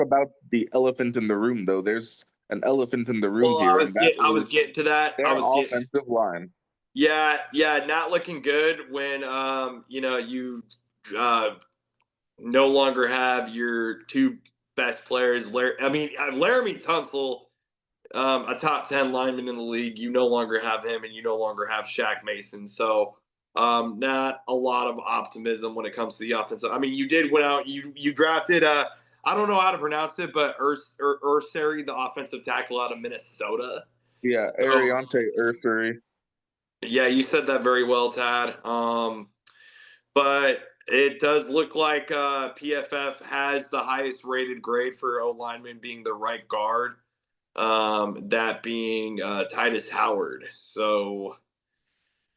about the elephant in the room, though. There's an elephant in the room Well, here, and that I was is getting to that. I their was getting offensive line. Yeah, yeah, not looking good when you uh no longer have your two best players. Laramie Tunsil, a top 10 lineman in the league. You no longer have him, and you no longer have Shaq Mason. So, not a lot of optimism when it comes to the offense. I mean, you did went out. You drafted. I don't know how to pronounce it, but Ursary, the offensive tackle out of Minnesota. Yeah, So, Ariante Ursary. yeah, you said that very well, Tad. But it does look like PFF has the highest rated grade for O lineman being the right guard, that being Titus Howard. So,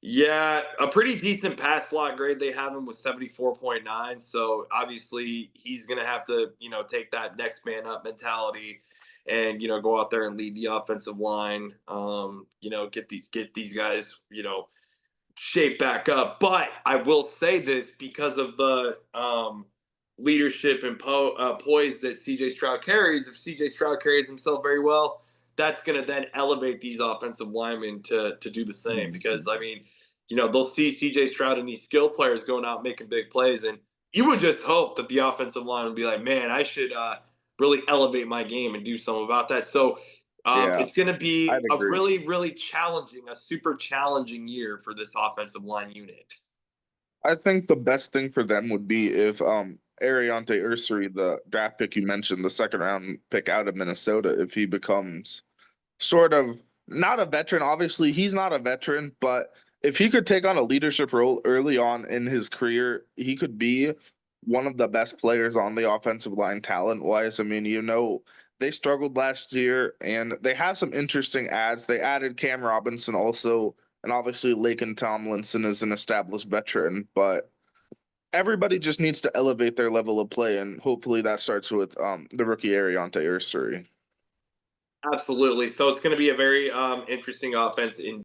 yeah, a pretty decent pass block grade they have him with 74.9. So, obviously, he's going to have to, take that next man up mentality and, go out there and lead the offensive line, get these guys, shape back up. But I will say this because of the leadership and poise that CJ Stroud carries. If CJ Stroud carries himself very well, that's going to then elevate these offensive linemen to do the same. Because I mean, they'll see CJ Stroud and these skill players going out making big plays, and you would just hope that the offensive line would be like, man, I should really elevate my game and do something about that. So Yeah, it's going to be I'd a agree. really, really challenging, a super challenging year for this offensive line unit. I think the best thing for them would be if Ariante Ursary, the draft pick you mentioned, the second round pick out of Minnesota, if he becomes sort of not a veteran. Obviously, he's not a veteran, but if he could take on a leadership role early on in his career, he could be one of the best players on the offensive line talent wise. I mean, they struggled last year and they have some interesting ads. They added Cam Robinson also, and obviously Laken Tomlinson is an established veteran, but everybody just needs to elevate their level of play, and hopefully that starts with the rookie Ariante Ursary. Absolutely. So it's going to be a very interesting offense in